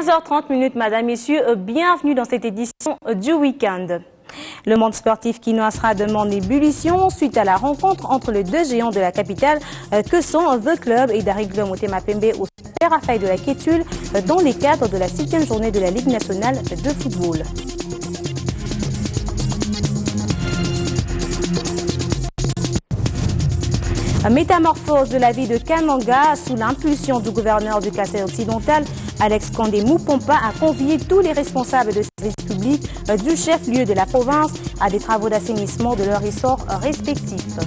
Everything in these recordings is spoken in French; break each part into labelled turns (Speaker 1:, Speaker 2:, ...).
Speaker 1: 15h30, mesdames, messieurs, bienvenue dans cette édition du week-end. Le monde sportif quinois sera de en ébullition suite à la rencontre entre les deux géants de la capitale que sont The Club et Dariglo Motema Pembe au Super Raphaël de la Kétule dans les cadres de la 6e journée de la Ligue nationale de football. Métamorphose de la ville de Kananga sous l'impulsion du gouverneur du Kassai occidental, Alex Kandé Moupompa a convié tous les responsables de services publics du chef-lieu de la province à des travaux d'assainissement de leurs ressorts respectifs.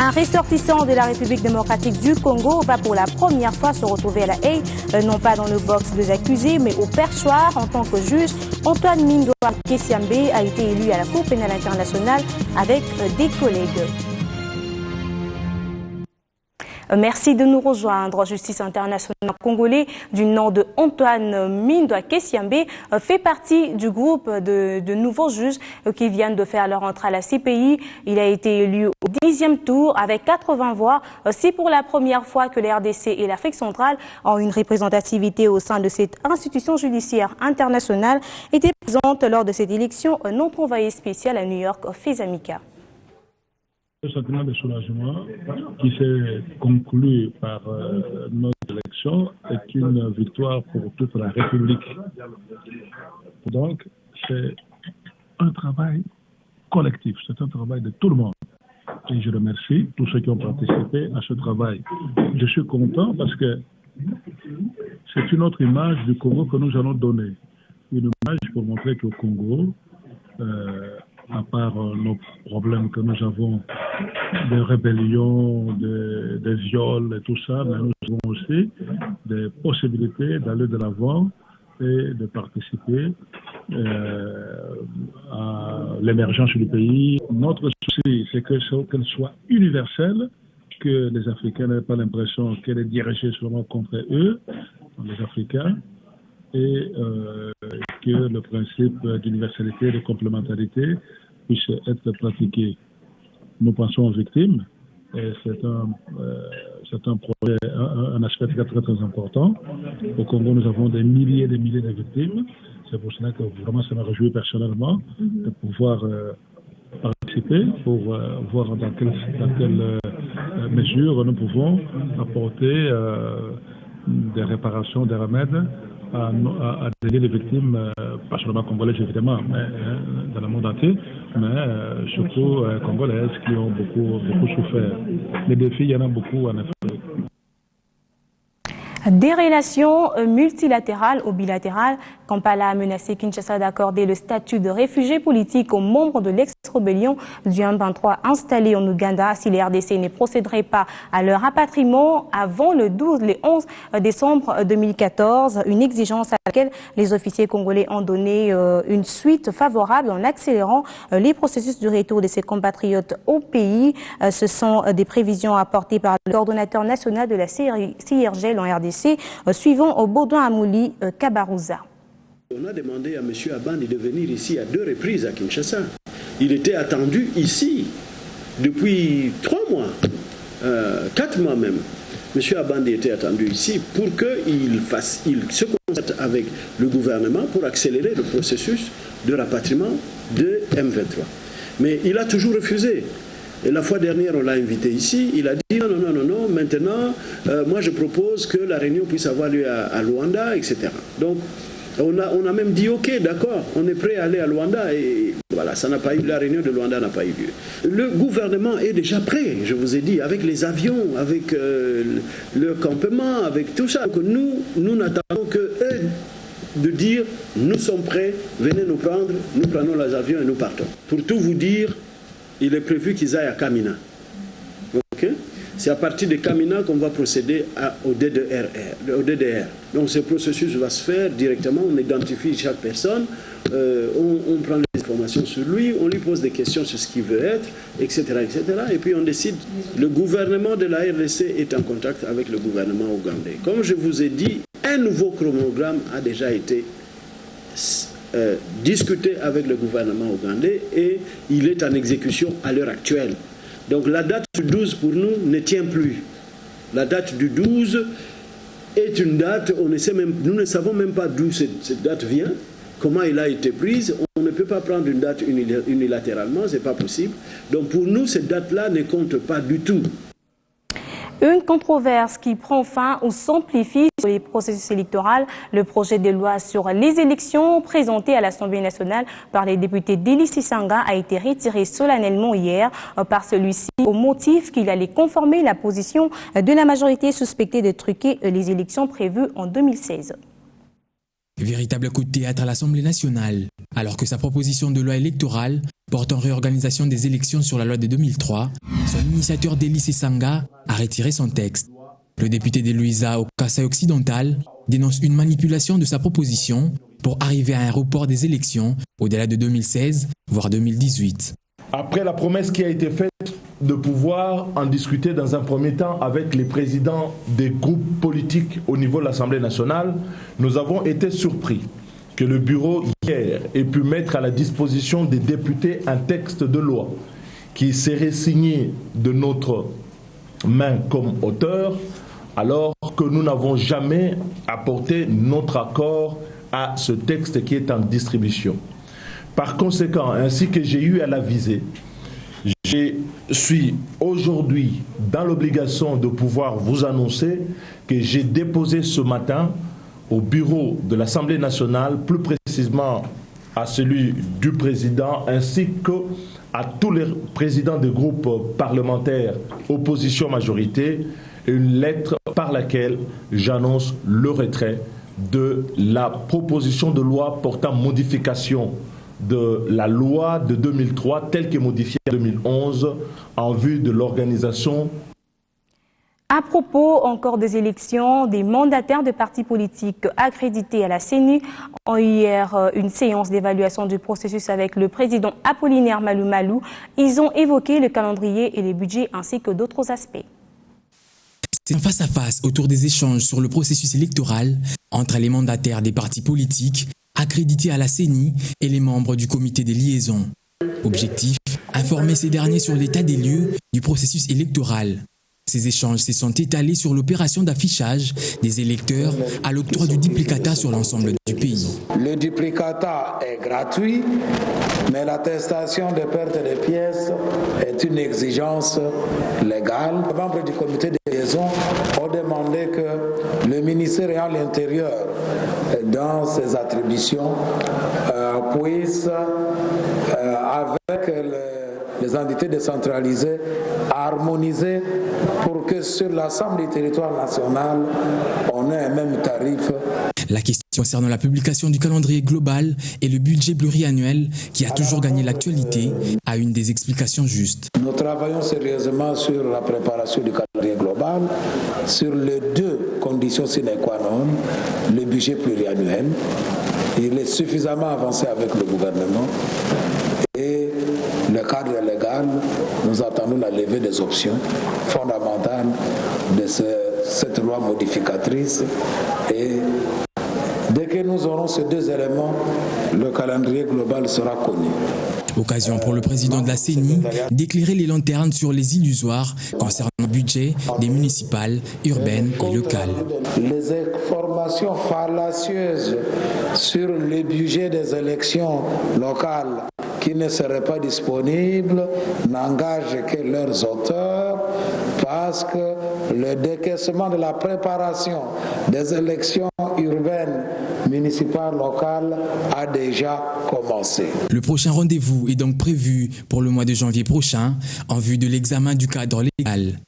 Speaker 1: Un ressortissant de la République démocratique du Congo va pour la première fois se retrouver à La Haye, non pas dans le box des accusés, mais au perchoir en tant que juge. Antoine Mindoa Kessiambe a été élu à la Cour pénale internationale avec des collègues. Merci de nous rejoindre. Justice internationale congolais du nom de Antoine Mindoa Kessiambe fait partie du groupe de nouveaux juges qui viennent de faire leur entrée à la CPI. Il a été élu au 10e tour avec 80 voix. C'est pour la première fois que les RDC et l'Afrique centrale ont une représentativité au sein de cette institution judiciaire internationale. Était présente lors de cette élection notre envoyé spécial à New York, Fezamika.
Speaker 2: Le sentiment de soulagement qui s'est conclu par notre élection est une victoire pour toute la République. Donc, c'est un travail collectif, c'est un travail de tout le monde. Et je remercie tous ceux qui ont participé à ce travail. Je suis content parce que c'est une autre image du Congo que nous allons donner. Une image pour montrer qu'au Congo, à part nos problèmes que nous avons de rébellion, de viols et tout ça, mais nous avons aussi des possibilités d'aller de l'avant et de participer à l'émergence du pays. Notre souci, c'est qu'elle soit universelle, que les Africains n'aient pas l'impression qu'elle est dirigée seulement contre eux, les Africains, et que le principe d'universalité et de complémentarité puisse être pratiqué. Nous pensons aux victimes, et c'est un projet, un aspect très, très, très important. Au Congo, nous avons des milliers de victimes. C'est pour cela que vraiment ça me réjouit personnellement de pouvoir participer pour voir dans quelle mesure nous pouvons apporter des réparations, des remèdes à aider les victimes, pas seulement congolaises évidemment, mais dans le monde entier, mais surtout congolaises qui ont beaucoup souffert. Les défis, il y en a beaucoup en effet.
Speaker 1: Des relations multilatérales ou bilatérales, Kampala a menacé Kinshasa d'accorder le statut de réfugié politique aux membres de l'ex-rébellion du M23 installés en Ouganda si les RDC ne procéderaient pas à leur rapatriement avant le 11 décembre 2014, une exigence à laquelle les officiers congolais ont donné une suite favorable en accélérant les processus de retour de ces compatriotes au pays. Ce sont des prévisions apportées par le coordonnateur national de la CIRGL en RDC, suivant au Baudouin Amouli Kabarouza.
Speaker 3: On a demandé à M. Abandi de venir ici à 2 reprises à Kinshasa. Il était attendu ici depuis 3 mois, 4 mois même. M. Abandi était attendu ici pour qu'il se concerte avec le gouvernement pour accélérer le processus de rapatriement de M23. Mais il a toujours refusé. Et la fois dernière, on l'a invité ici, il a dit non, maintenant, moi je propose que la réunion puisse avoir lieu à Luanda, etc. Donc, on a même dit ok, d'accord, on est prêt à aller à Luanda, et voilà, ça n'a pas eu, la réunion de Luanda n'a pas eu lieu. Le gouvernement est déjà prêt, je vous ai dit, avec les avions, avec le campement, avec tout ça. Donc nous n'attendons que eux de dire nous sommes prêts, venez nous prendre, nous prenons les avions et nous partons. Pour tout vous dire, il est prévu qu'ils aillent à Kamina. Okay? C'est à partir de Kamina qu'on va procéder au DDR. Donc ce processus va se faire directement, on identifie chaque personne, on prend les informations sur lui, on lui pose des questions sur ce qu'il veut être, etc., etc. Et puis on décide, le gouvernement de la RDC est en contact avec le gouvernement ougandais. Comme je vous ai dit, un nouveau chronogramme a déjà été discuté avec le gouvernement ougandais et il est en exécution à l'heure actuelle. Donc la date du 12 pour nous ne tient plus. La date du 12 est une date, nous ne savons même pas d'où cette date vient, comment elle a été prise. On ne peut pas prendre une date unilatéralement, ce n'est pas possible. Donc pour nous, cette date-là ne compte pas du tout.
Speaker 1: Une controverse qui prend fin ou s'amplifie sur les processus électoraux. Le projet de loi sur les élections présenté à l'Assemblée nationale par les députés d'Ely Sisanga a été retiré solennellement hier par celui-ci au motif qu'il allait conformer la position de la majorité suspectée de truquer les élections prévues en 2016.
Speaker 4: Véritable coup de théâtre à l'Assemblée nationale, alors que sa proposition de loi électorale portant réorganisation des élections sur la loi de 2003, son initiateur d'Ely Sisanga a retiré son texte. Le député de Luisa au Kasaï occidental dénonce une manipulation de sa proposition pour arriver à un report des élections au-delà de 2016, voire 2018.
Speaker 5: Après la promesse qui a été faite de pouvoir en discuter dans un premier temps avec les présidents des groupes politiques au niveau de l'Assemblée nationale, nous avons été surpris que le bureau hier ait pu mettre à la disposition des députés un texte de loi qui serait signé de notre main comme auteur, alors que nous n'avons jamais apporté notre accord à ce texte qui est en distribution. Par conséquent, ainsi que j'ai eu à l'aviser, je suis aujourd'hui dans l'obligation de pouvoir vous annoncer que j'ai déposé ce matin au bureau de l'Assemblée nationale, plus précisément à celui du président, ainsi qu'à tous les présidents des groupes parlementaires opposition-majorité, une lettre par laquelle j'annonce le retrait de la proposition de loi portant modification de la loi de 2003 telle que modifiée en 2011 en vue de l'organisation.
Speaker 1: À propos encore des élections, des mandataires de partis politiques accrédités à la CENI ont eu hier une séance d'évaluation du processus avec le président Apollinaire Malou Malou. Ils ont évoqué le calendrier et les budgets ainsi que d'autres aspects.
Speaker 4: C'est un face-à-face autour des échanges sur le processus électoral entre les mandataires des partis politiques accrédités à la CENI et les membres du comité des liaisons. Objectif, informer ces derniers sur l'état des lieux du processus électoral. Ces échanges se sont étalés sur l'opération d'affichage des électeurs à l'octroi du duplicata sur l'ensemble du pays.
Speaker 6: Le duplicata est gratuit, mais l'attestation de perte de pièces est une exigence légale. Les membres du comité de liaison ont demandé que le ministère de l'Intérieur, dans ses attributions, puisse, avec les entités décentralisées, harmoniser pour que sur l'ensemble du territoire national, on ait un même tarif.
Speaker 4: La question concernant la publication du calendrier global et le budget pluriannuel qui a toujours gagné l'actualité a une des explications justes.
Speaker 6: Nous travaillons sérieusement sur la préparation du calendrier global, sur les deux conditions sine qua non, le budget pluriannuel. Il est suffisamment avancé avec le gouvernement et le cadre légal, nous attendons la levée des options fondamentales de cette loi modificatrice et dès que nous aurons ces deux éléments, le calendrier global sera connu.
Speaker 4: Occasion pour le président de la CENI d'éclairer les lanternes sur les illusoires concernant le budget des municipales, urbaines et locales.
Speaker 6: Les informations fallacieuses sur le budget des élections locales qui ne seraient pas disponibles n'engagent que leurs auteurs parce que le décaissement de la préparation des élections urbaines, municipales, locales a déjà commencé.
Speaker 4: Le prochain rendez-vous est donc prévu pour le mois de janvier prochain en vue de l'examen du cadre légal.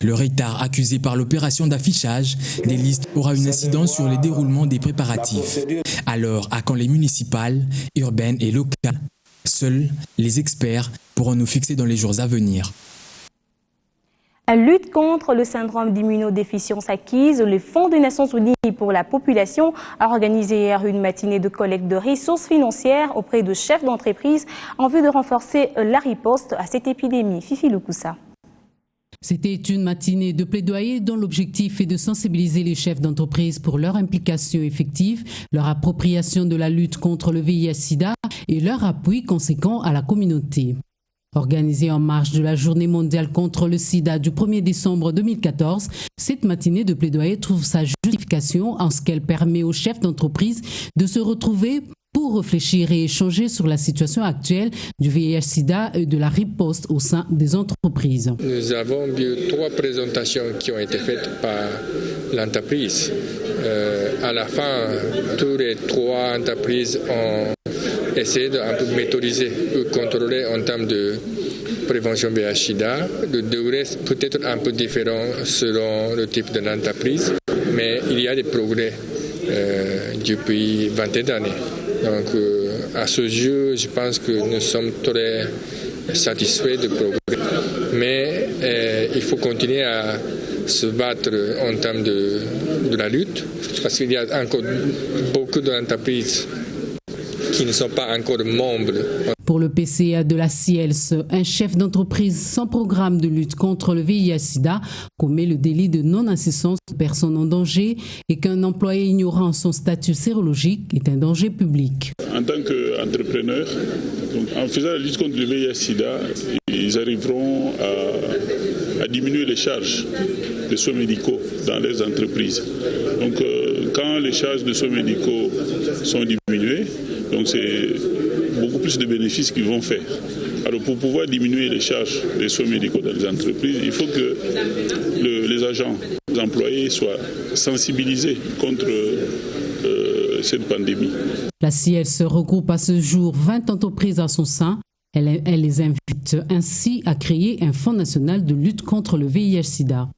Speaker 4: Le retard accusé par l'opération d'affichage des listes aura une incidence sur le déroulement des préparatifs. Alors, à quand les municipales, urbaines et locales? Seuls les experts pourront nous fixer dans les jours à venir.
Speaker 1: La lutte contre le syndrome d'immunodéficience acquise, le Fonds des Nations Unies pour la population a organisé hier une matinée de collecte de ressources financières auprès de chefs d'entreprise en vue de renforcer la riposte à cette épidémie. Fifi Loukoussa.
Speaker 7: C'était une matinée de plaidoyer dont l'objectif est de sensibiliser les chefs d'entreprise pour leur implication effective, leur appropriation de la lutte contre le VIH-Sida et leur appui conséquent à la communauté. Organisée en marge de la Journée mondiale contre le sida du 1er décembre 2014, cette matinée de plaidoyer trouve sa justification en ce qu'elle permet aux chefs d'entreprise de se retrouver pour réfléchir et échanger sur la situation actuelle du VIH-Sida et de la riposte au sein des entreprises.
Speaker 8: Nous avons vu 3 présentations qui ont été faites par l'entreprise. À la fin, toutes les 3 entreprises ont essayé d'un peu méthodiser ou contrôler en termes de prévention VIH-Sida. Le degré peut-être un peu différent selon le type de l'entreprise, mais il y a des progrès depuis 20 années. Donc, à ce jour, je pense que nous sommes très satisfaits du progrès. Mais il faut continuer à se battre en termes de la lutte, parce qu'il y a encore beaucoup d'entreprises qui ne sont pas encore membres.
Speaker 7: Pour le PCA de la CIELS, un chef d'entreprise sans programme de lutte contre le VIH-Sida commet le délit de non-assistance aux personnes en danger et qu'un employé ignorant son statut sérologique est un danger public.
Speaker 9: En tant qu'entrepreneur, en faisant la lutte contre le VIH-Sida, ils arriveront à diminuer les charges de soins médicaux dans les entreprises. Donc, quand les charges de soins médicaux sont diminuées, donc c'est beaucoup plus de bénéfices qu'ils vont faire. Alors pour pouvoir diminuer les charges des soins médicaux dans les entreprises, il faut que les agents, les employés soient sensibilisés contre cette pandémie.
Speaker 7: La CIELS regroupe à ce jour 20 entreprises à son sein. Elle les invite ainsi à créer un fonds national de lutte contre le VIH-Sida.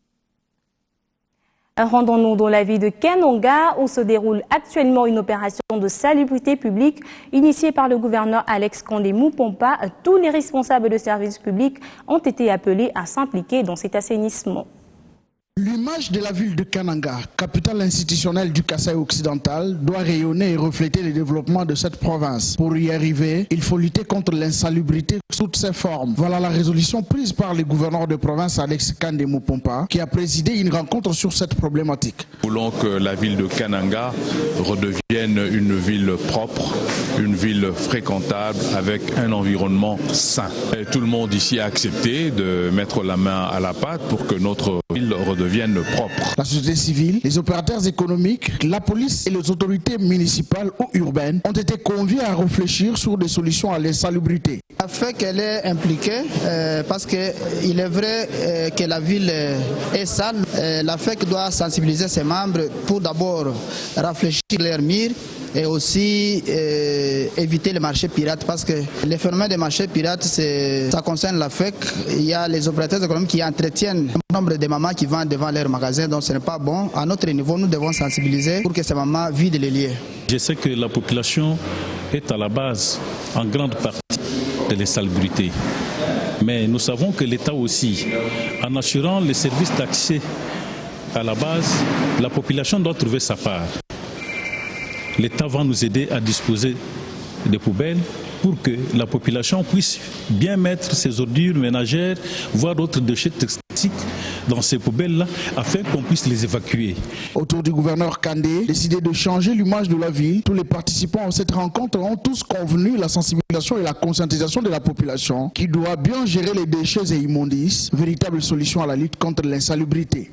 Speaker 1: Rendons-nous dans la ville de Kananga où se déroule actuellement une opération de salubrité publique initiée par le gouverneur Alex Condé Moupompa. Tous les responsables de services publics ont été appelés à s'impliquer dans cet assainissement.
Speaker 10: L'image de la ville de Kananga, capitale institutionnelle du Kasaï occidental, doit rayonner et refléter le développement de cette province. Pour y arriver, il faut lutter contre l'insalubrité sous toutes ses formes. Voilà la résolution prise par le gouverneur de province Alex Condé Moupompa, qui a présidé une rencontre sur cette problématique.
Speaker 11: Nous voulons que la ville de Kananga redevienne une ville propre, une ville fréquentable avec un environnement sain. Et tout le monde ici a accepté de mettre la main à la pâte pour que notre ville redevienne propre.
Speaker 10: La société civile, les opérateurs économiques, la police et les autorités municipales ou urbaines ont été conviés à réfléchir sur des solutions à l'insalubrité.
Speaker 12: La FEC elle est impliquée parce qu'il est vrai que la ville est sale. La FEC doit sensibiliser ses membres pour d'abord réfléchir leurs murs et aussi éviter les marchés pirates parce que les phénomènes des marchés pirates, ça concerne la FEC. Il y a les opérateurs économiques qui entretiennent un nombre de mamans qui vendent devant leurs magasins, donc ce n'est pas bon. À notre niveau, nous devons sensibiliser pour que ces mamans vident les lieux.
Speaker 13: Je sais que la population est à la base, en grande partie, de l'insalubrité. Mais nous savons que l'État aussi, en assurant les services d'accès à la base, la population doit trouver sa part. L'État va nous aider à disposer des poubelles pour que la population puisse bien mettre ses ordures ménagères, voire d'autres déchets toxiques dans ces poubelles-là, afin qu'on puisse les évacuer.
Speaker 10: Autour du gouverneur Kandé, décidé de changer l'image de la ville, tous les participants à cette rencontre ont tous convenu la sensibilisation et la conscientisation de la population qui doit bien gérer les déchets et immondices, véritable solution à la lutte contre l'insalubrité.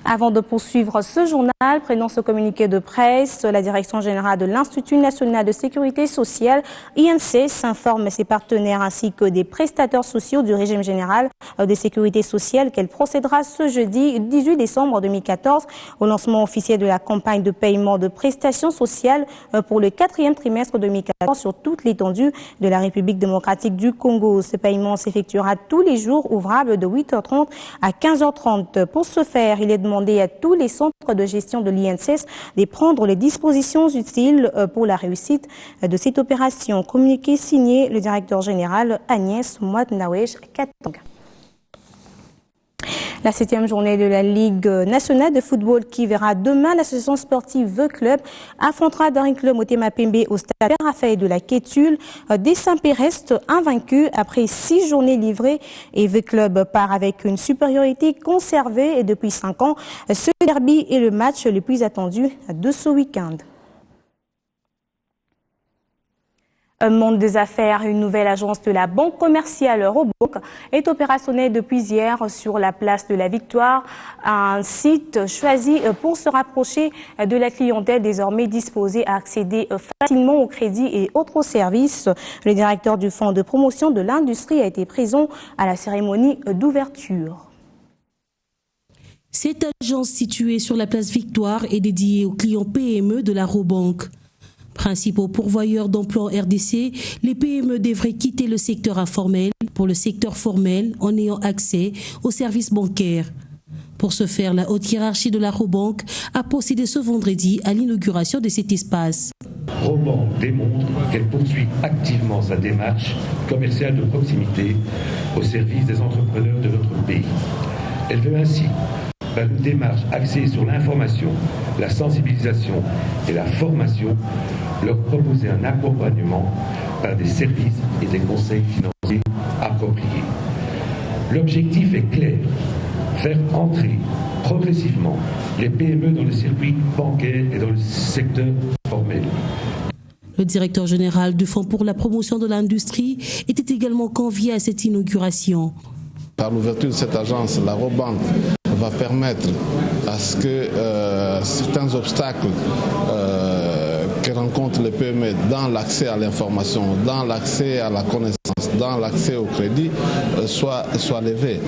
Speaker 1: Avant de poursuivre ce journal, prenons ce communiqué de presse. La Direction générale de l'Institut national de sécurité sociale, INSS, s'informe ses partenaires ainsi que des prestataires sociaux du régime général de sécurité sociale qu'elle procédera ce jeudi 18 décembre 2014 au lancement officiel de la campagne de paiement de prestations sociales pour le 4e trimestre 2014 sur toute l'étendue de la République démocratique du Congo. Ce paiement s'effectuera tous les jours ouvrables de 8h30 à 15h30. Pour ce faire, il est demandé à tous les centres de gestion de l'INSS de prendre les dispositions utiles pour la réussite de cette opération. Communiqué signé le directeur général Agnès Mouadnaouej Katanga. La 7e journée de la Ligue nationale de football qui verra demain l'association sportive The Club affrontera Daring Club Motema Pembe au stade Raphaël de la Quétule. Dessin-Pé reste invaincu après 6 journées livrées et The Club part avec une supériorité conservée depuis 5 ans. Ce derby est le match le plus attendu de ce week-end. Un monde des affaires, une nouvelle agence de la banque commerciale Robank est opérationnelle depuis hier sur la place de la Victoire, un site choisi pour se rapprocher de la clientèle désormais disposée à accéder facilement au crédit et autres services. Le directeur du Fonds de promotion de l'industrie a été présent à la cérémonie d'ouverture.
Speaker 14: Cette agence située sur la place Victoire est dédiée aux clients PME de la Robank. Principaux pourvoyeurs d'emplois en RDC, les PME devraient quitter le secteur informel pour le secteur formel en ayant accès aux services bancaires. Pour ce faire, la haute hiérarchie de la Robank a procédé ce vendredi à l'inauguration de cet espace.
Speaker 15: Robank démontre qu'elle poursuit activement sa démarche commerciale de proximité au service des entrepreneurs de notre pays. Elle veut ainsi, par une démarche axée sur l'information, la sensibilisation et la formation, leur proposer un accompagnement par des services et des conseils financiers appropriés. L'objectif est clair, faire entrer progressivement les PME dans le circuit bancaire et dans le secteur formel.
Speaker 14: Le directeur général du Fonds pour la promotion de l'industrie était également convié à cette inauguration.
Speaker 16: Par l'ouverture de cette agence, la Robank va permettre à ce que certains obstacles que rencontrent les PME dans l'accès à l'information, dans l'accès à la connaissance, dans l'accès au crédit soient levés.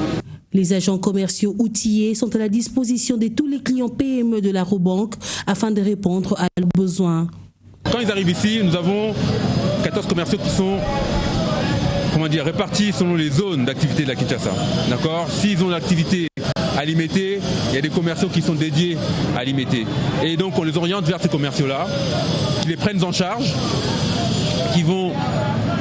Speaker 14: Les agents commerciaux outillés sont à la disposition de tous les clients PME de la Robank afin de répondre à leurs besoins.
Speaker 17: Quand ils arrivent ici, nous avons 14 commerciaux qui sont répartis selon les zones d'activité de la Kinshasa. D'accord ? S'ils ont l'activité à Limete, il y a des commerciaux qui sont dédiés à Limete. Et donc on les oriente vers ces commerciaux-là, qui les prennent en charge, qui vont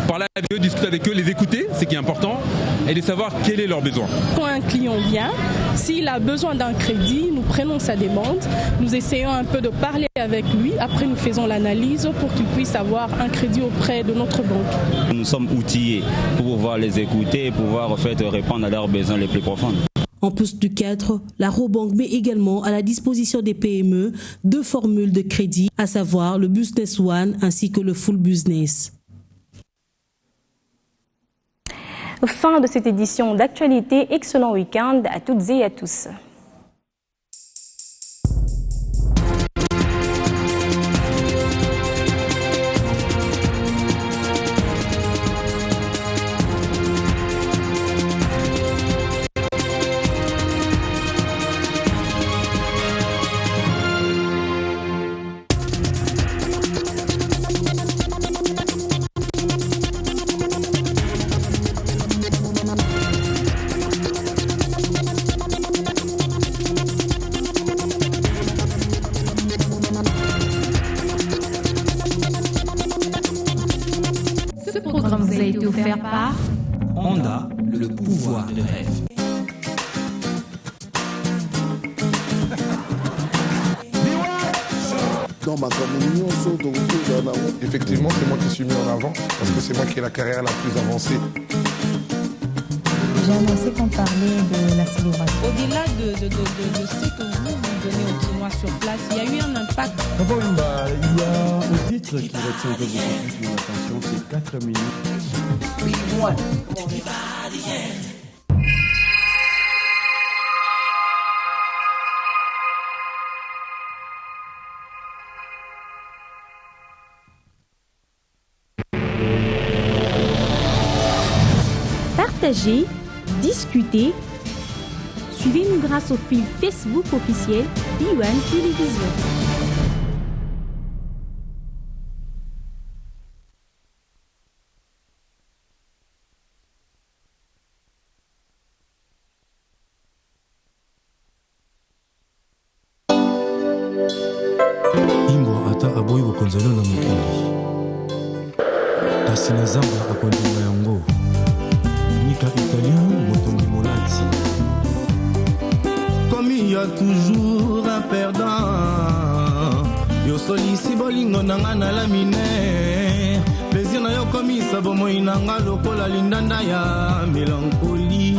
Speaker 17: parler avec eux, discuter avec eux, les écouter, c'est qui est important, et de savoir quel est leur besoin.
Speaker 18: Quand un client vient, s'il a besoin d'un crédit, nous prenons sa demande, nous essayons un peu de parler avec lui, après nous faisons l'analyse pour qu'il puisse avoir un crédit auprès de notre banque.
Speaker 19: Nous sommes outillés pour pouvoir les écouter et pouvoir répondre à leurs besoins les plus profonds.
Speaker 14: En plus du cadre, la Robank met également à la disposition des PME deux formules de crédit, à savoir le Business One ainsi que le Full Business.
Speaker 1: Fin de cette édition d'actualité. Excellent week-end à toutes et à tous.
Speaker 20: Offert par Honda, le pouvoir de rêve.
Speaker 21: Effectivement, c'est moi qui suis mis en avant parce que c'est moi qui ai la carrière la plus avancée.
Speaker 22: J'ai annoncé qu'on parlait de la célébration.
Speaker 23: Au-delà de ce que vous donnez aux Chinois sur place, il y a eu un impact.
Speaker 24: Il y a un titre qui retient beaucoup plus mon attention, c'est 4 minutes.
Speaker 1: Partagez, discutez. Suivez-nous grâce au fil Facebook officiel Iwan Télévision.
Speaker 25: Imbo ata aboyi bokonzelo na mokili kasi na zamba akondima yango nika italien motongi molati.
Speaker 26: Comme il y a toujours un perdant, yo solisi bolingo nanga na lamine plaisir na yo komisa bomoi nanga lokola lindanda ya mélancolique.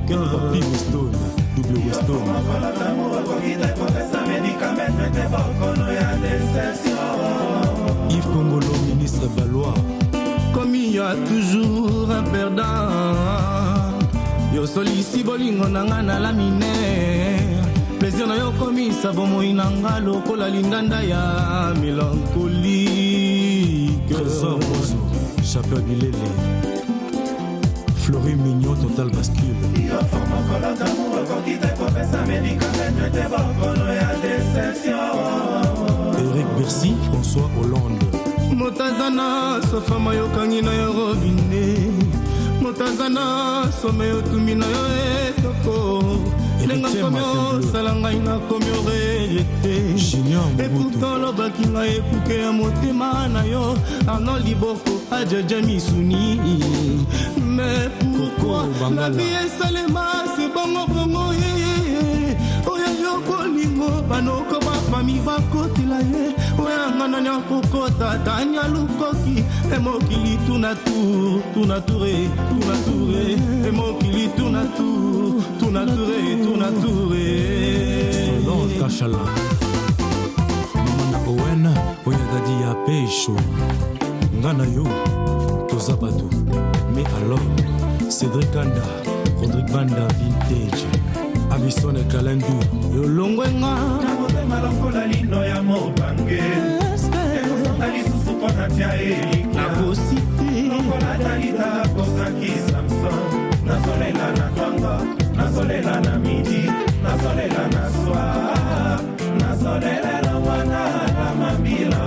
Speaker 25: Papi Weston, double Weston. Yves Congolo, ministre
Speaker 26: Balois. Comme il y a toujours un perdant, yo solisi bolingo nanga na la mine. Plaisir na yo komisa bomoi nanga lokola lindanda ya mélancolique.
Speaker 25: Trésor Bozo, Chapeur Bilele, Fleury Mignon, Total Bascule. Eric Bercy, François Hollande.
Speaker 26: Motazana, sofa mayo kangi na yo robine. Motazana, some yo tumi na yo etoko. Nenga komyo, salanga ina komyo rejete. Et pourtant lobaki nga ekuke ya motema na yo. Arnaud Liboko, Adja Misuni. Mais pourquoi la vie est salema, c'est bongo bongo ye. Oya yo kolingo, banoko ba famille ba kotila ye. Oya ngana nya kokota, tanya lukoki. E mokili tunature, tunature, tunature. E mokili tunature, tunature, tunature.
Speaker 25: Solon Kachala, Mamana Owen, Oya Dadi ya Pecho. Ngana yo, Tozabatu. Mais alors, Cédric Kanda, Rodrigue Banda Vintage, Abisson et Kalendu,
Speaker 26: Yolongwenga,
Speaker 2: Malongola lino ya mobange.
Speaker 26: la possibilité.
Speaker 2: Longola talita kosaki Samson. Nazolela na Kongo, nazolela na midi, nazolela na soir, nazolela na wana la mambila.